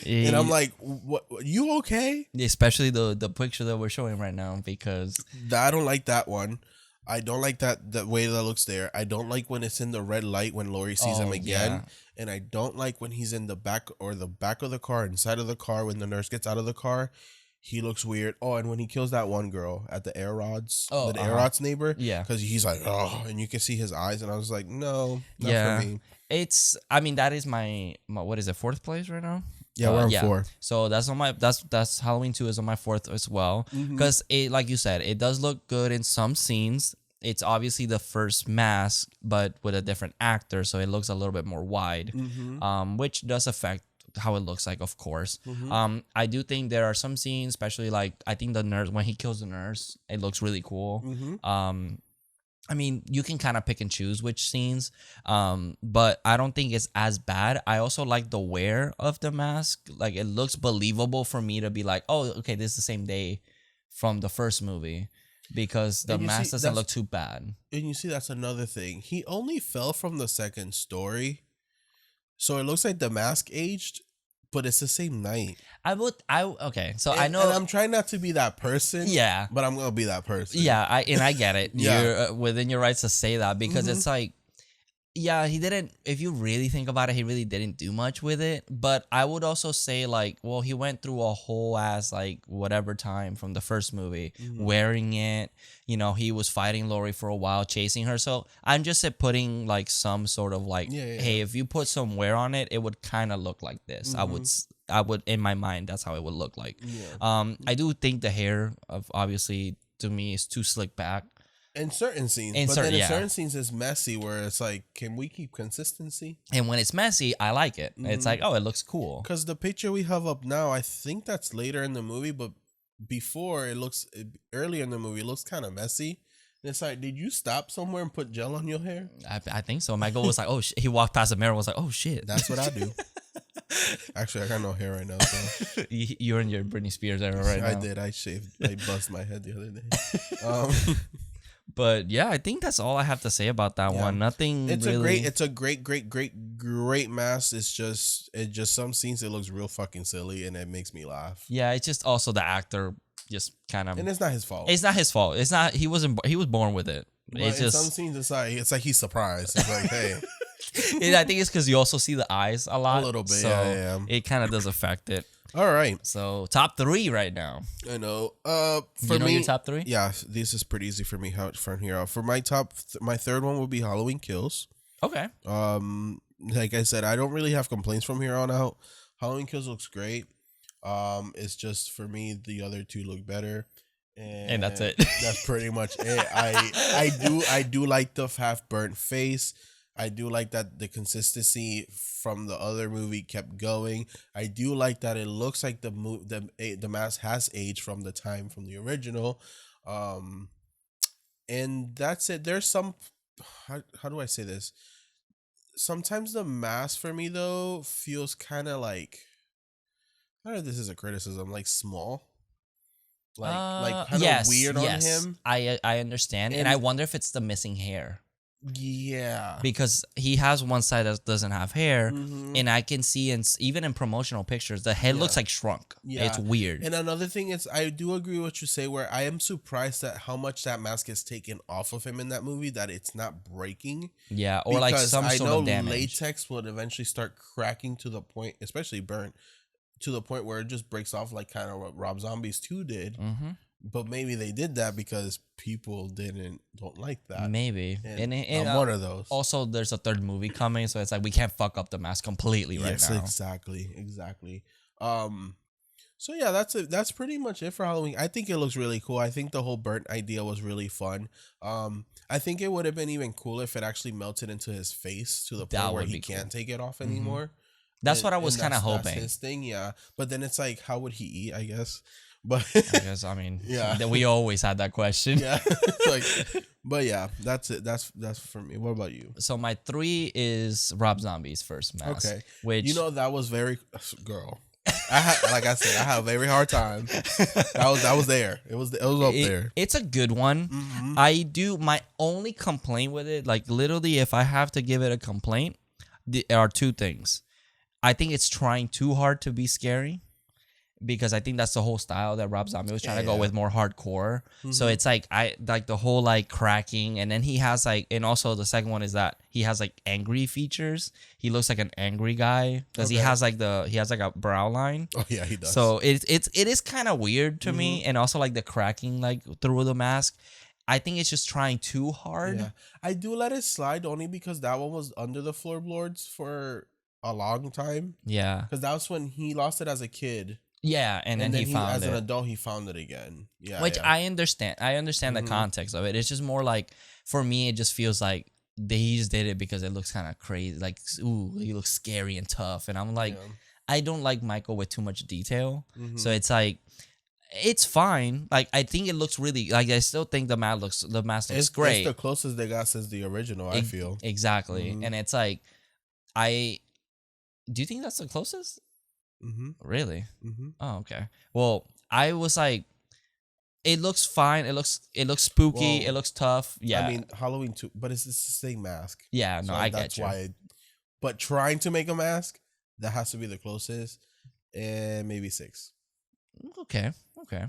And I'm like, "What? You okay?" Especially the picture that we're showing right now, because I don't like that one. I don't like the way that looks there. I don't like when it's in the red light when Laurie sees him again. yeah. And I don't like when he's in the back of the car, inside of the car, when the nurse gets out of the car. He looks weird. Oh, and when he kills that one girl at the air rods, the air rods neighbor. Yeah. Because he's like, oh, and you can see his eyes. And I was like, no, not Yeah. for me. I mean, that is my what is it, fourth place right now? Yeah, we're on 4. So that's on my that's Halloween 2 is on my fourth as well, because it, like you said, it does look good in some scenes. It's obviously the first mask, but with a different actor, so it looks a little bit more wide, which does affect how it looks like, of course. I do think there are some scenes, especially like I think the nurse, when he kills the nurse, it looks really cool. I mean, you can kind of pick and choose which scenes, but I don't think it's as bad. I also like the wear of the mask. Like, it looks believable for me to be like, oh, okay, this is the same day from the first movie, because the mask doesn't look too bad. And you see, that's another thing. He only fell from the second story. So it looks like the mask aged, but it's the same night. Okay, so And, I know. and I'm trying not to be that person. Yeah. But I'm going to be that person. Yeah, I get it. Yeah. You're within your rights to say that, because it's like, yeah, he didn't, if you really think about it, he really didn't do much with it. But I would also say, like, well, he went through a whole ass, like, whatever time from the first movie, wearing it. You know, he was fighting Laurie for a while, chasing her. So I'm just putting, like, some sort of, like, hey, if you put some wear on it, it would kind of look like this. I would, in my mind, that's how it would look like. Yeah. I do think the hair, of obviously, to me, is too slick back. In certain scenes. In certain scenes, it's messy where it's like, can we keep consistency? And when it's messy, I like it. It's like, oh, it looks cool. Because the picture we have up now, I think that's later in the movie, but before earlier in the movie, it looks kind of messy. And it's like, did you stop somewhere and put gel on your hair? I think so. Michael was like, oh, he walked past the mirror and was like, oh, shit. That's what I do. Actually, I got no hair right now. So. You're in your Britney Spears era right now. I did. I shaved. I buzzed my head the other day. But yeah, I think that's all I have to say about that one. Nothing. It's really... a great mask. It's just some scenes it looks real fucking silly and it makes me laugh. Yeah, it's just also the actor just kind of. And it's not his fault. It's not his fault. It's not. He was born with it. But it's in just some scenes it's like he's surprised. It's like, hey. I think it's because you also see the eyes a lot. A little bit. So yeah. it kind of does affect it. All right. So top 3 right now. I know. For me, your top 3? Yeah, this is pretty easy for me. From here out, for my my third one will be Halloween Kills. Okay. Like I said, I don't really have complaints from here on out. Halloween Kills looks great. It's just for me the other two look better, and that's it. That's pretty much it. I do like the half burnt face. I do like that the consistency from the other movie kept going. I do like that it looks like the mask has aged from the time from the original. And that's it. There's some how do I say this? Sometimes the mask for me though feels kind of like, I don't know if this is a criticism, like small. Like kind of weird on him. I understand. And I wonder if it's the missing hair. Yeah, because he has one side that doesn't have hair, and I can see, even in promotional pictures, the head looks like shrunk. Yeah, it's weird. And another thing is, I do agree with what you say, where I am surprised at how much that mask is taken off of him in that movie, that it's not breaking. Yeah, or like some sort of damage. Latex would eventually start cracking to the point, especially burnt, to the point where it just breaks off, like kind of what Rob Zombies 2 did. But maybe they did that because people don't like that. Maybe. And I'm one of those. Also, there's a third movie coming, so it's like we can't fuck up the mask completely right now. Exactly. So yeah, that's it. That's pretty much it for Halloween. I think it looks really cool. I think the whole burnt idea was really fun. I think it would have been even cooler if it actually melted into his face to the point where he can't take it off anymore. That's what I was kind of hoping. That's his thing, yeah. But then it's like, how would he eat, I guess? But I guess, I mean, Yeah. we always had that question. yeah, like, but yeah, that's it. That's for me. What about you? So my 3 is Rob Zombie's first mask. Okay, Which, you know that was very girl. I had, like I said, I had a very hard time. That was there. It was up there. it's a good one. I do, my only complaint with it, like literally if I have to give it a complaint, there are 2 things. I think it's trying too hard to be scary, because I think that's the whole style that Rob Zombie was trying to go with, more hardcore. So it's like, I like the whole like cracking, and then he has like, and also the second one is that he has like angry features. He looks like an angry guy because he has like a brow line. Oh yeah, he does. So it is kind of weird to me, and also like the cracking like through the mask. I think it's just trying too hard. Yeah, I do let it slide only because that one was under the floorboards for a long time. Yeah. Because that was when he lost it as a kid. Yeah, and then he found as it. an adult, he found it again. Yeah, Which yeah. I understand. I understand the context of it. It's just more like, for me, it just feels like he just did it because it looks kind of crazy. Like, ooh, he looks scary and tough. And I'm like, I don't like Michael with too much detail. So it's like, it's fine. Like, I think it looks really, like, I still think the mask looks great. It's the closest they got since the original, I feel. Exactly. And it's like, do you think that's the closest? Really? Oh, okay. Well, I was like, it looks fine. It looks spooky. Well, it looks tough. Yeah. I mean, Halloween 2, but it's the same mask. Yeah, no, So I that's get you. why. But trying to make a mask, that has to be the closest, and maybe 6. Okay.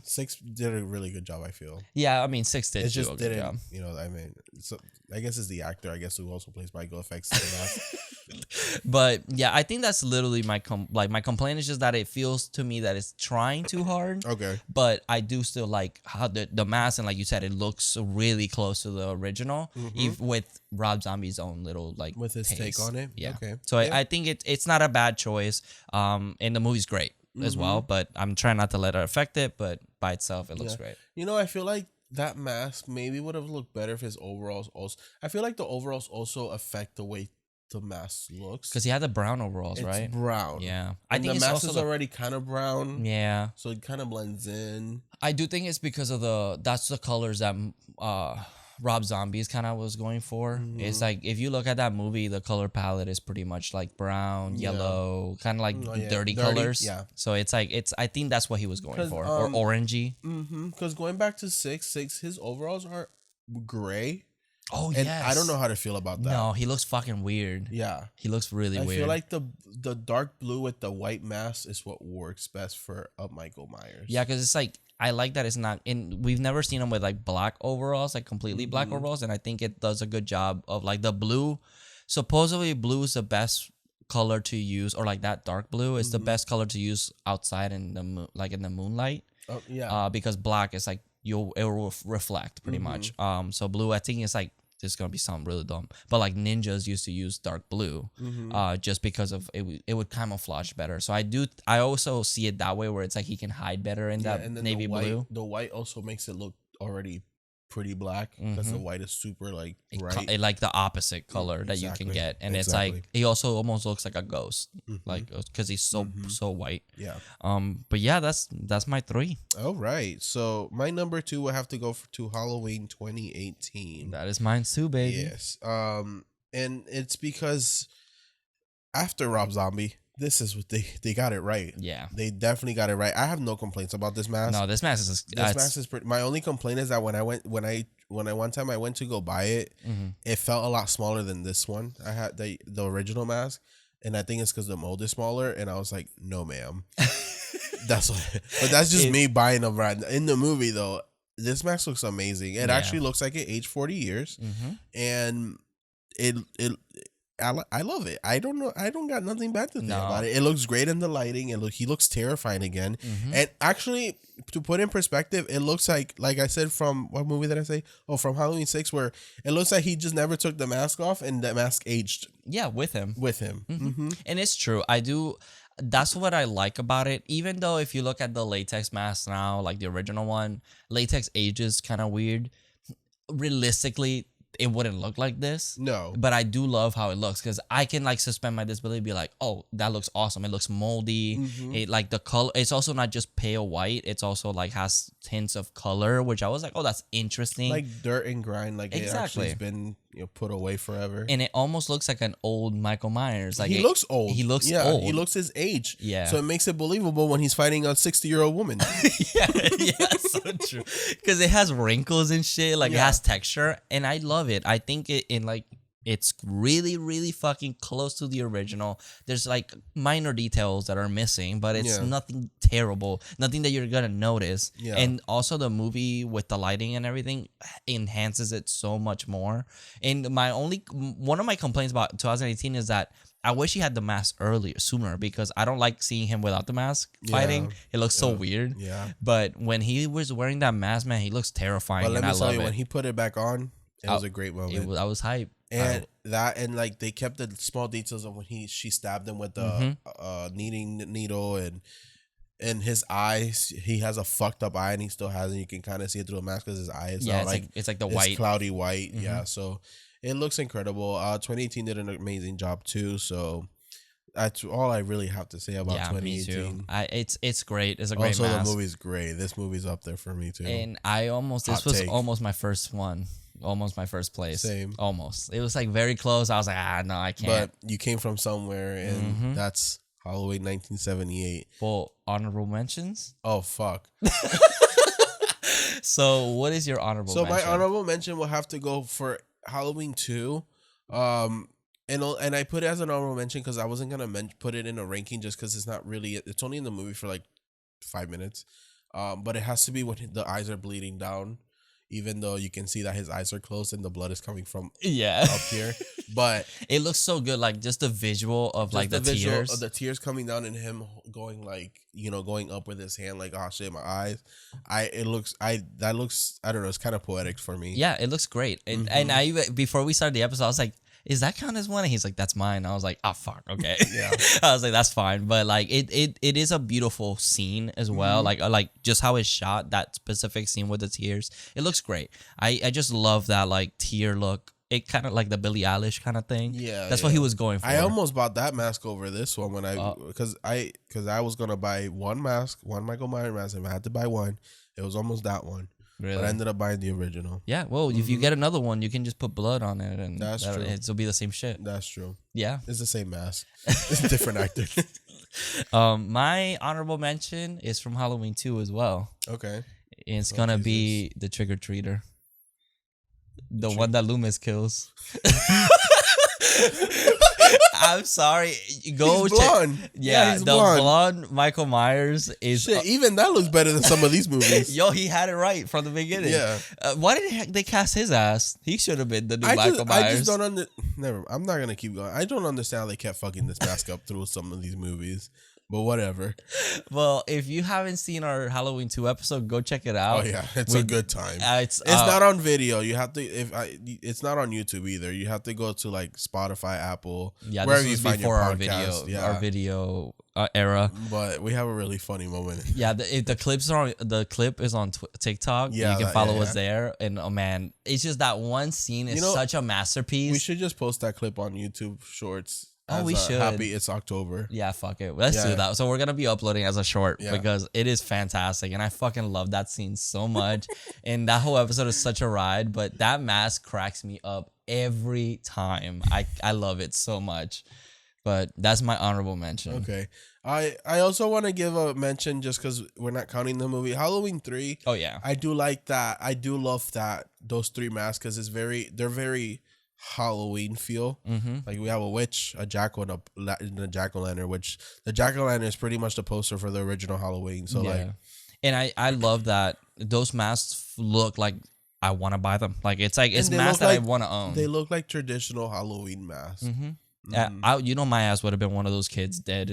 6 did a really good job, I feel. Yeah, I mean, 6 did It do just a good didn't, job. you know. I mean, so I guess it's the actor, I guess, who also plays Michael Effects. In the mask. But yeah, I think that's literally my my complaint is just that it feels to me that it's trying too hard. Okay. But I do still like how the mask, and like you said, it looks really close to the original, even with Rob Zombie's own little like With his take taste. on it. Yeah. Okay. So Yeah. I think it's not a bad choice. And the movie's great as well. But I'm trying not to let it affect it. But by itself, it looks great. You know, I feel like that mask maybe would have looked better if his overalls also. I feel like the overalls also affect the way the mask looks. Because he had the brown overalls, It's right? brown. Yeah. I I think the it's mask also is already kind of brown. yeah. So it kind of blends in. I do think it's because of that's the colors that Rob Zombies kind of was going for. It's like, if you look at that movie, the color palette is pretty much like brown, yellow, kind of like dirty colors. Yeah. So it's like, I think that's what he was going 'Cause, for, or orangey. Because going back to 6, his overalls are gray. Oh And yes. I don't know how to feel about that. No, he looks fucking weird. Yeah. He looks really I weird. feel like the dark blue with the white mask is what works best for Michael Myers. Yeah, because it's like, I like that it's not in. We've never seen him with like black overalls, like completely black overalls, and I think it does a good job of like the blue. Supposedly, blue is the best color to use, or like that dark blue is the best color to use outside in the like in the moonlight. Oh, yeah. Because black is like it will reflect pretty much. So blue, I think it's like, this is gonna be something really dumb, but like ninjas used to use dark blue, just because of it would camouflage better. So I also see it that way, where it's like he can hide better in that and then navy blue. The white also makes it look already pretty black because the white is super like bright. Like the opposite color that you can Exactly. get, and it's Exactly. like he also almost looks like a ghost, like because he's so white. Yeah. But yeah, that's my 3. All right. So my number 2 will have to go to Halloween 2018. That is mine too, baby. Yes. And it's because after Rob Zombie, this is what they got it right. Yeah. They definitely got it right. I have no complaints about this mask. No, this mask is This mask is pretty. My only complaint is that when one time I went to go buy it, it felt a lot smaller than this one. I had the original mask, and I think it's because the mold is smaller. And I was like, no, ma'am. That's what. But that's just me buying them right in the movie though. This mask looks amazing. It actually looks like it aged 40 years, and I love it. I don't know. I don't got nothing bad to say about it. It looks great in the lighting. He looks terrifying again. And actually, to put in perspective, it looks like I said, from what movie did I say? Oh, from Halloween 6, where it looks like he just never took the mask off, and the mask aged Yeah, with him. And it's true. I do. That's what I like about it. Even though if you look at the latex mask now, like the original one, latex ages kind of weird. Realistically, it wouldn't look like this. No. But I do love how it looks because I can like suspend my disbelief, be like, oh, that looks awesome. It looks moldy. It like the color. It's also not just pale white. It's also like has tints of color, which I was like, oh, that's interesting. Like dirt and grind. Like it Exactly. actually has been put away forever. And it almost looks like an old Michael Myers. Like he looks old. He looks old. old. He looks his age. Yeah. So it makes it believable when he's fighting a 60-year-old woman. yeah, so true. Because it has wrinkles and shit. Like it has texture, and I love it. I think it's really, really fucking close to the original. There's like minor details that are missing, but it's nothing terrible, nothing that you're gonna notice. Yeah. And also the movie with the lighting and everything enhances it so much more. And one of my complaints about 2018 is that I wish he had the mask sooner, because I don't like seeing him without the mask fighting. It looks so weird. Yeah. But when he was wearing that mask, man, he looks terrifying. But let me tell you, it. when he put it back on, it was a great moment. I was hype. And like they kept the small details of when she stabbed him with the kneading needle, and his eyes, he has a fucked up eye and he still has it. You can kind of see it through the mask because his eye is it's like the white, cloudy white. Yeah, so it looks incredible. 2018 did an amazing job too. So that's all I really have to say about 2018. Me too. It's great. It's a great also, mask. the movie's great. This movie's up there for me too. And this was almost my first one. Almost my first place. Same. Almost. It was like very close. I was like, no, I can't. But you came from somewhere, and that's Halloween 1978. Well, honorable mentions? Oh, fuck. So, what is your honorable mention? So, my honorable mention will have to go for Halloween 2. And I put it as an honorable mention because I wasn't going to put it in a ranking just because it's only in the movie for like 5 minutes. But it has to be when the eyes are bleeding down, even though you can see that his eyes are closed and the blood is coming from up here. But it looks so good, like just the visual of like the tears. Of the tears coming down and him going like, going up with his hand like, oh shit, my eyes. I don't know, it's kind of poetic for me. Yeah, it looks great. And I before we started the episode, I was like, is that count as one? And he's like, that's mine. I was like, oh fuck, okay. Yeah. I was like, that's fine. But like it is a beautiful scene as well. Like just how it's shot, that specific scene with the tears. It looks great. I just love that like tear look. It kind of like the Billie Eilish kind of thing. Yeah. That's what he was going for. I almost bought that mask over this one because I was gonna buy one mask, one Michael Myers mask, and I had to buy one. It was almost that one. Really? But I ended up buying the original. Yeah, well, if you get another one, you can just put blood on it, and that's true. It'll be the same shit. That's true. Yeah, it's the same mask. It's a different actor. My honorable mention is from Halloween 2 as well. Okay, it's gonna be the trick or treater, the one that Loomis kills. I'm sorry. Go he's blonde. Check. Yeah, he's the blonde Michael Myers is. Shit, even that looks better than some of these movies. Yo, he had it right from the beginning. Yeah. Why did they cast his ass? He should have been the new Michael Myers. I just don't Never. I'm not gonna keep going. I don't understand how they kept fucking this mask up through some of these movies. But whatever. Well, if you haven't seen our Halloween 2 episode, go check it out. Oh yeah, it's a good time. It's not on video. You have to it's not on YouTube either. You have to go to like Spotify, Apple, wherever you find your podcast. Our video era. But we have a really funny moment. Yeah, the clip is on TikTok. Yeah, you can follow us there. And oh man, it's just that one scene is such a masterpiece. We should just post that clip on YouTube Shorts. We should. Happy it's October. Yeah, fuck it. Let's do that. So we're gonna be uploading as a short because it is fantastic, and I fucking love that scene so much. And that whole episode is such a ride. But that mask cracks me up every time. I love it so much. But that's my honorable mention. Okay. I also want to give a mention just because we're not counting the movie Halloween 3. Oh yeah. I do like that. I do love that those 3 masks because they're very Halloween feel. Like we have a witch, a jackal, and a jack-o'-lantern, which the jack-o'-lantern is pretty much the poster for the original Halloween. So and I love that those masks look like I want to buy them. Like it's masks that I want to own. They look like traditional Halloween masks. My ass would have been one of those kids dead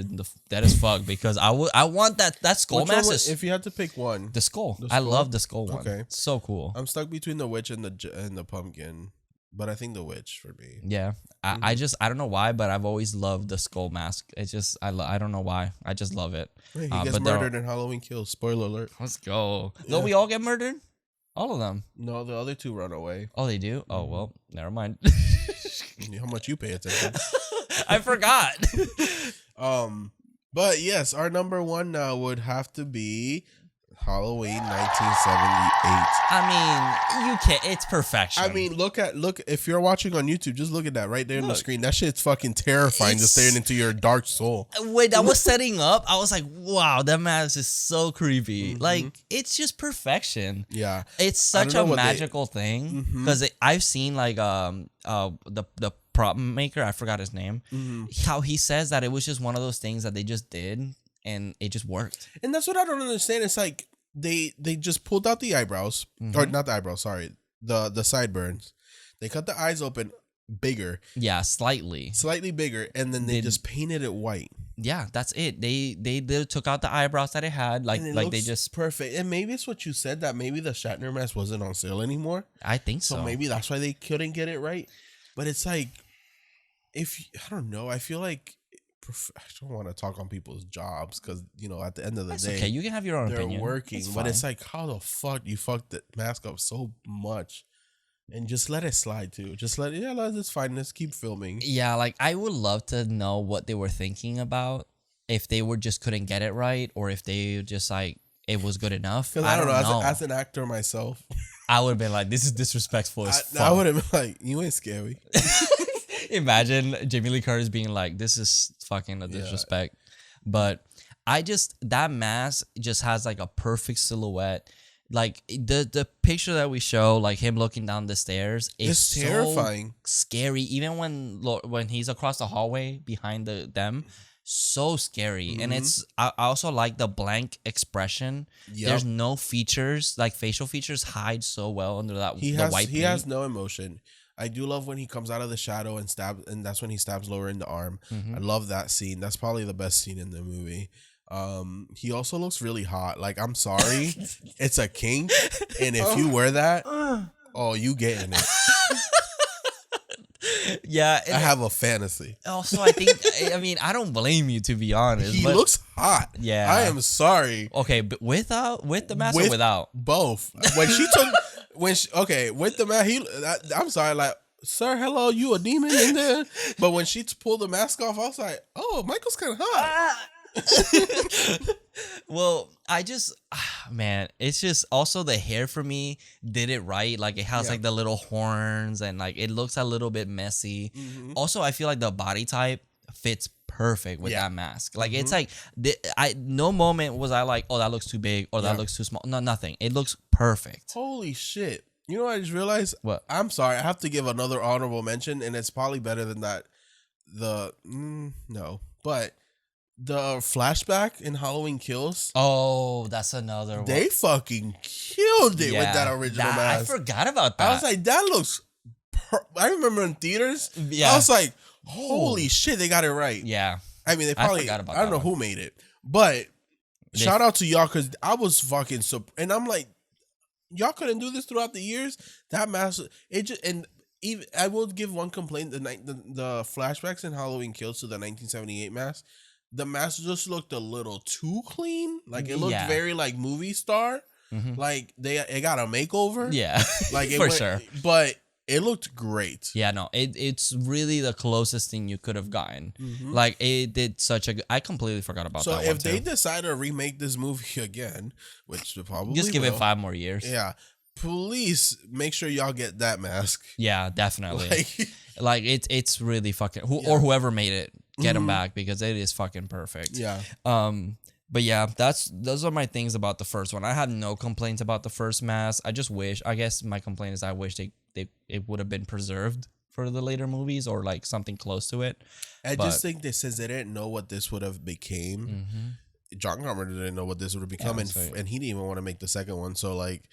as fuck that I want that skull mask. If you had to pick one, the skull. I love the skull one. Okay, so cool. I'm stuck between the witch and the pumpkin. But I think the witch for me. Yeah, I don't know why, but I've always loved the skull mask. It's just I don't know why. I just love it. Wait, he gets murdered in Halloween Kills. Spoiler alert. Let's go. Yeah. Don't we all get murdered? All of them. No, the other two run away. Oh, they do? Oh, well, never mind. How much you pay attention? I forgot. But yes, our number one now would have to be Halloween 1978. I mean, you can't. It's perfection. I mean, look if you're watching on YouTube, just look at that right there on the screen. That shit's fucking terrifying, just staring into your dark soul. When I was setting up, I was like, wow, that mask is so creepy. Like, it's just perfection. Yeah. It's such a magical thing because I've seen like the prop maker, I forgot his name, how he says that it was just one of those things that they just did and it just worked. And that's what I don't understand. It's like they just pulled out the eyebrows, or not the eyebrows, sorry, the sideburns. They cut the eyes open bigger. Yeah, slightly bigger, and then they just painted it white. Yeah, that's it. They took out the eyebrows that it had, like they just perfect. And maybe it's what you said, that maybe the Shatner mask wasn't on sale anymore. I think so. So maybe that's why they couldn't get it right. But it's like, I don't know. I feel like I don't want to talk on people's jobs because, you know, at the end of the day, okay, you can have your own opinion. They're working, but it's like, how the fuck you fucked the mask up so much, and just let it slide too. Just let's fine. Let's keep filming. Yeah, like I would love to know what they were thinking about, if they just couldn't get it right, or if they just like it was good enough. Because I don't know. As an actor myself, I would have been like, this is disrespectful as fuck. I would have been like, you ain't scary. Imagine Jamie Lee Curtis being like, this is fucking a disrespect. Yeah. But that mask just has like a perfect silhouette. Like the picture that we show, like him looking down the stairs, is terrifying, so scary. Even when he's across the hallway behind them, so scary. And I also like the blank expression. Yep. There's no features, like facial features hide so well under that white paint. He has no emotion. I do love when he comes out of the shadow and that's when he stabs Laura in the arm. I love that scene. That's probably the best scene in the movie. He also looks really hot. Like, I'm sorry, it's a kink, and if you wear that, you getting it. Yeah, I have a fantasy. Also, I think I don't blame you, to be honest. He looks hot. Yeah, I am sorry. Okay, but with the mask or without? Both. When she took with the mask, I'm sorry, like, sir, hello, you a demon in there? But when she pulled the mask off, I was like, oh, Michael's kind of hot. Well, man, it's just also the hair for me did it right. Like, it has like the little horns, and like it looks a little bit messy. Also, I feel like the body type fits perfect with that mask. Like, it's like no moment was I like, oh, that looks too big or that looks too small. No, nothing. It looks perfect. Holy shit. You know what I just realized? What? I'm sorry, I have to give another honorable mention, and it's probably better than that. No, but the flashback in Halloween Kills. Oh, that's another one. They fucking killed it with that original mask. I forgot about that. I was like, that looks. I remember in theaters. Yeah. I was like, holy shit, they got it right. Yeah. I mean, they probably. I don't know who made it, but shout out to y'all, because I was fucking and I'm like, y'all couldn't do this throughout the years. That mask, it just, and even I will give one complaint: the flashbacks in Halloween Kills to the 1978 mask. The mask just looked a little too clean. Like, it looked very like movie star. Like it got a makeover. Yeah, like sure. But it looked great. Yeah, no, it's really the closest thing you could have gotten. Like, it did such a. I completely forgot about that. So if they decide to remake this movie again, which they probably just give it 5 more years. Yeah, please make sure y'all get that mask. Yeah, definitely. Like it's really fucking or whoever made it, get them back, because it is fucking perfect. Yeah. But yeah, those are my things about the first one. I have no complaints about the first mask. I just wish. I guess my complaint is I wish it would have been preserved for the later movies, or like something close to it. I just think they didn't know what this would have became. John Carpenter didn't know what this would have become, and he didn't even want to make the second one. So like,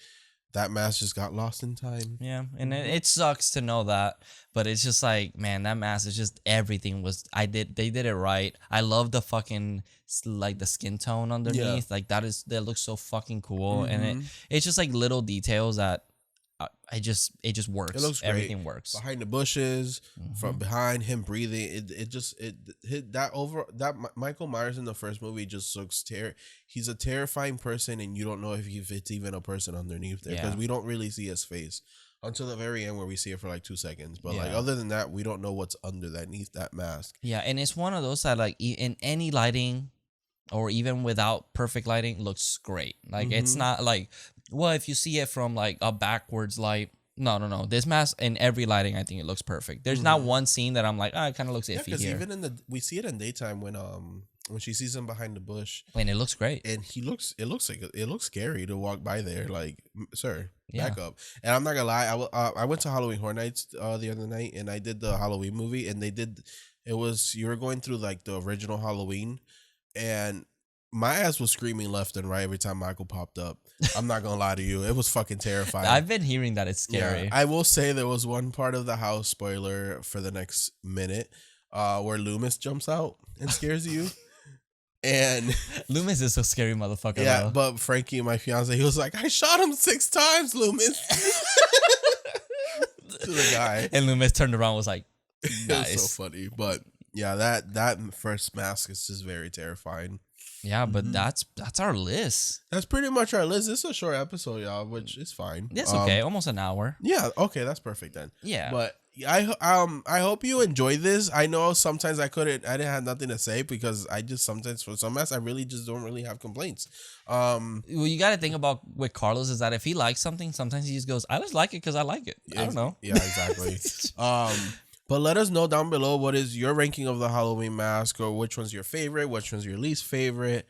that mask just got lost in time. Yeah, and it sucks to know that, but it's just like, man, that mask is just everything was. They did it right. I love the fucking like the skin tone underneath. Like that looks so fucking cool, and it's just like little details that it just works. It looks great. Everything works. Behind the bushes, from behind him breathing, it hit that Michael Myers in the first movie just looks he's a terrifying person, and you don't know if it's even a person underneath there, because we don't really see his face until the very end, where we see it for like 2 seconds. But like other than that, we don't know what's underneath that mask. Yeah, and it's one of those that like in any lighting, or even without perfect lighting, looks great. Like it's not like, well, if you see it from like a backwards light, no. This mask in every lighting, I think it looks perfect. There's not one scene that I'm like, it kind of looks iffy because here. even we see it in daytime when she sees him behind the bush, and it looks great. and it looks scary to walk by there. Like, sir, back up. And I'm not gonna lie, I went to Halloween Horror Nights the other night, and I did the Halloween movie, and you were going through like the original Halloween, and my ass was screaming left and right every time Michael popped up. I'm not gonna lie to you, it was fucking terrifying. I've been hearing that it's scary. Yeah, I will say there was one part of the house, spoiler for the next minute, where Loomis jumps out and scares you. And Loomis is a scary motherfucker. Yeah, though. but Frankie, my fiance, he was like, I shot him 6 times, Loomis. To the guy. And Loomis turned around and was like, It nice. was so funny. But yeah, that first mask is just very terrifying. Yeah, but that's our list. That's pretty much our list. It's a short episode, y'all, which is fine. That's okay. Almost an hour. Yeah, okay, that's perfect then. Yeah. But I hope you enjoyed this. I know sometimes I didn't have nothing to say, because I just sometimes for some masks I really just don't really have complaints. Well, you got to think about with Carlos is that if he likes something, sometimes he just goes, I just like it because I like it. I don't know. Yeah, exactly. But let us know down below, what is your ranking of the Halloween mask, or which one's your favorite, which one's your least favorite.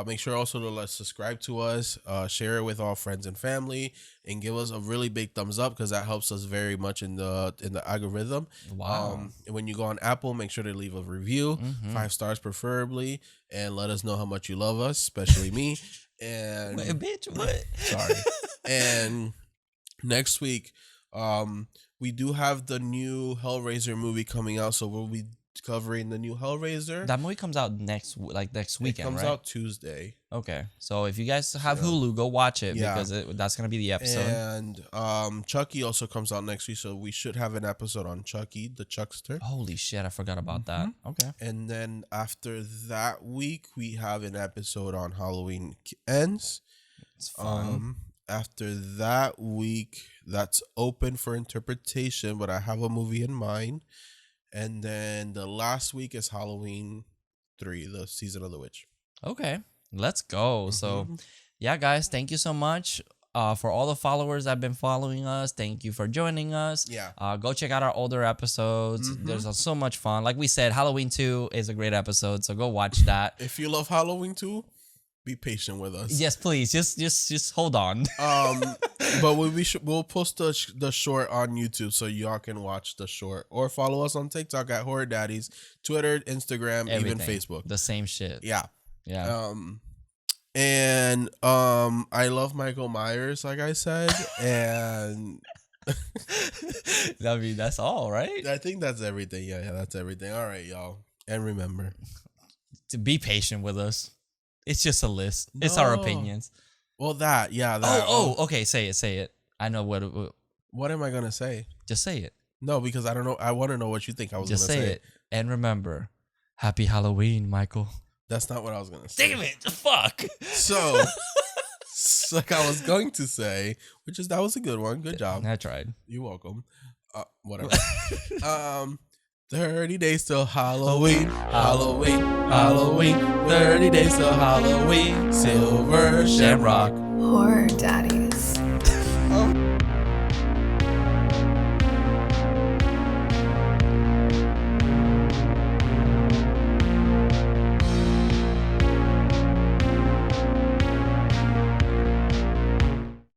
Make sure also to subscribe to us, share it with all friends and family, and give us a really big thumbs up, because that helps us very much in the algorithm. Wow. And when you go on Apple, make sure to leave a review, 5 stars preferably, and let us know how much you love us, especially me. And Wait, bitch, what? Sorry. And next week, we do have the new Hellraiser movie coming out, so we'll be covering the new Hellraiser. That movie comes out next weekend, It comes right? out Tuesday. Okay, so if you guys have Hulu, go watch it, because that's gonna be the episode. And Chucky also comes out next week, so we should have an episode on Chucky, the Chuckster. Holy shit, I forgot about that. Okay. And then after that week, we have an episode on Halloween Ends. It's fun. After that week, that's open for interpretation, but I have a movie in mind. And then the last week is Halloween 3, the Season of the Witch. Okay, let's go. So, yeah, guys, thank you so much for all the followers that have been following us. Thank you for joining us. Yeah. Go check out our older episodes. There's so much fun. Like we said, Halloween 2 is a great episode, so go watch that. If you love Halloween 2, be patient with us. Yes, please. Just hold on. But we'll post the short on YouTube, so y'all can watch the short, or follow us on TikTok at Horror Daddies, Twitter, Instagram, Everything. even Facebook. The same shit. Yeah. Yeah. And I love Michael Myers, like I said, and I mean, that's all, right? I think that's everything. Yeah, that's everything. All right, y'all, and remember To be patient with us. It's just a list. It's our No. opinions. Well, that. Okay. Say it. I know what. What am I gonna say? Just say it. No, because I don't know. I want to know what you think I was Just gonna say it. And remember, Happy Halloween, Michael. That's not what I was gonna say. Damn it! Fuck. So, like I was going to say, that was a good one. Good job. I tried. You're welcome. Whatever. 30 days till Halloween, Halloween, Halloween. 30 days till Halloween. Silver Shamrock. Horror Daddies.